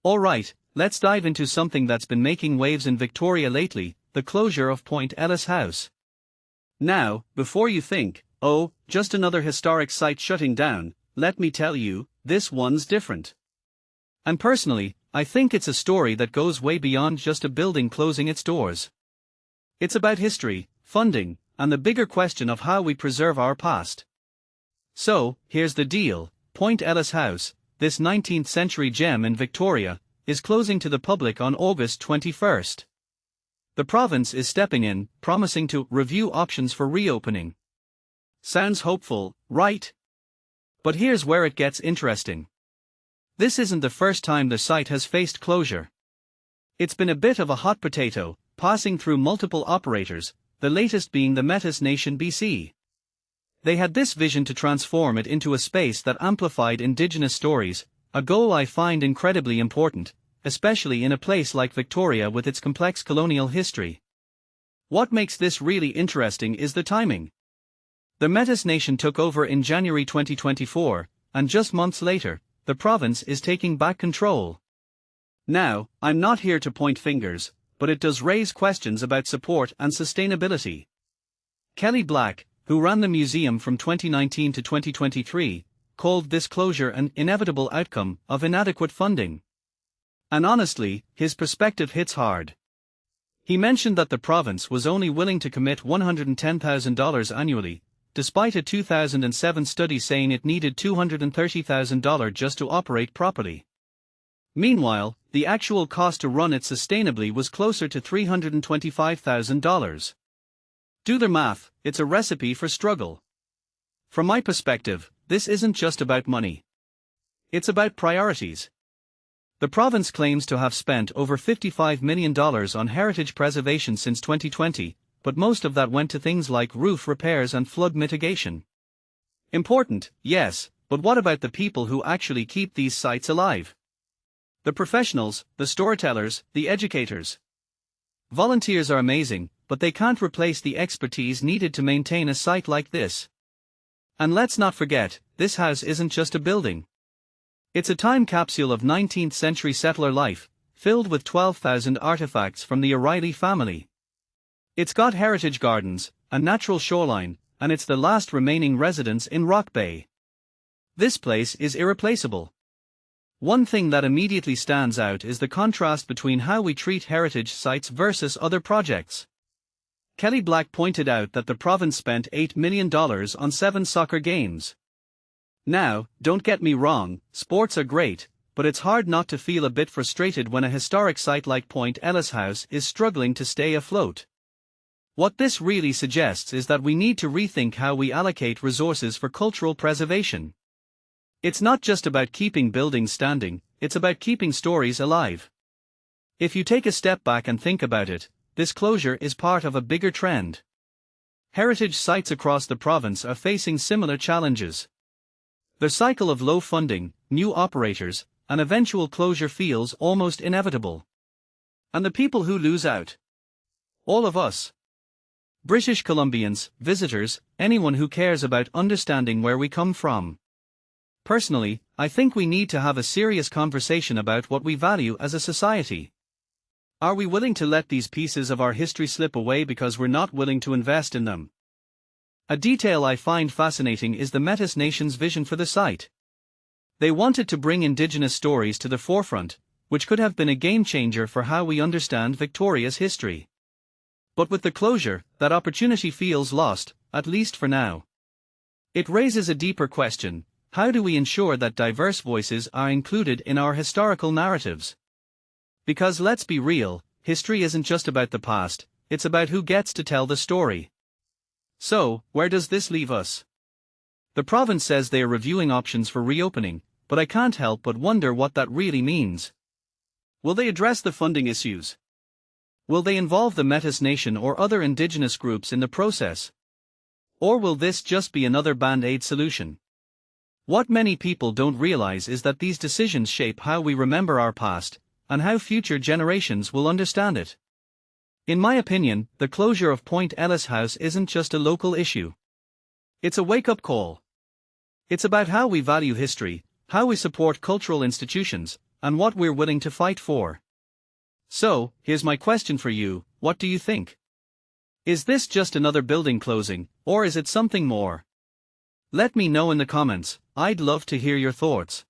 Alright, let's dive into something that's been making waves in Victoria lately, the closure of Point Ellice House. Now, before you think, oh, just another historic site shutting down, let me tell you, this one's different. And personally, I think it's a story that goes way beyond just a building closing its doors. It's about history, funding, and the bigger question of how we preserve our past. So, here's the deal: Point Ellice House, this 19th century gem in Victoria, is closing to the public on August 21st. The province is stepping in, promising to review options for reopening. Sounds hopeful, right? But here's where it gets interesting. This isn't the first time the site has faced closure. It's been a bit of a hot potato, passing through multiple operators, the latest being the Métis Nation B.C. They had this vision to transform it into a space that amplified Indigenous stories, a goal I find incredibly important, especially in a place like Victoria with its complex colonial history. What makes this really interesting is the timing. The Métis Nation took over in January 2024, and just months later, the province is taking back control. Now, I'm not here to point fingers, but it does raise questions about support and sustainability. Kelly Black, who ran the museum from 2019 to 2023, called this closure an inevitable outcome of inadequate funding. And honestly, his perspective hits hard. He mentioned that the province was only willing to commit $110,000 annually, despite a 2007 study saying it needed $230,000 just to operate properly. Meanwhile, the actual cost to run it sustainably was closer to $325,000. Do the math, it's a recipe for struggle. From my perspective, this isn't just about money. It's about priorities. The province claims to have spent over $55 million on heritage preservation since 2020, but most of that went to things like roof repairs and flood mitigation. Important, yes, but what about the people who actually keep these sites alive? The professionals, the storytellers, the educators. Volunteers are amazing, but they can't replace the expertise needed to maintain a site like this. And let's not forget, this house isn't just a building. It's a time capsule of 19th century settler life, filled with 12,000 artifacts from the O'Reilly family. It's got heritage gardens, a natural shoreline, and it's the last remaining residence in Rock Bay. This place is irreplaceable. One thing that immediately stands out is the contrast between how we treat heritage sites versus other projects. Kelly Black pointed out that the province spent $8 million on 7 soccer games. Now, don't get me wrong, sports are great, but it's hard not to feel a bit frustrated when a historic site like Point Ellice House is struggling to stay afloat. What this really suggests is that we need to rethink how we allocate resources for cultural preservation. It's not just about keeping buildings standing, it's about keeping stories alive. If you take a step back and think about it, this closure is part of a bigger trend. Heritage sites across the province are facing similar challenges. The cycle of low funding, new operators, and eventual closure feels almost inevitable. And the people who lose out? All of us. British Columbians, visitors, anyone who cares about understanding where we come from. Personally, I think we need to have a serious conversation about what we value as a society. Are we willing to let these pieces of our history slip away because we're not willing to invest in them? A detail I find fascinating is the Métis Nation's vision for the site. They wanted to bring Indigenous stories to the forefront, which could have been a game changer for how we understand Victoria's history. But with the closure, that opportunity feels lost, at least for now. It raises a deeper question: how do we ensure that diverse voices are included in our historical narratives? Because let's be real, history isn't just about the past, it's about who gets to tell the story. So, where does this leave us? The province says they are reviewing options for reopening, but I can't help but wonder what that really means. Will they address the funding issues? Will they involve the Métis Nation or other Indigenous groups in the process? Or will this just be another band-aid solution? What many people don't realize is that these decisions shape how we remember our past, and how future generations will understand it. In my opinion, the closure of Point Ellice House isn't just a local issue. It's a wake-up call. It's about how we value history, how we support cultural institutions, and what we're willing to fight for. So, here's my question for you: what do you think? Is this just another building closing, or is it something more? Let me know in the comments. I'd love to hear your thoughts.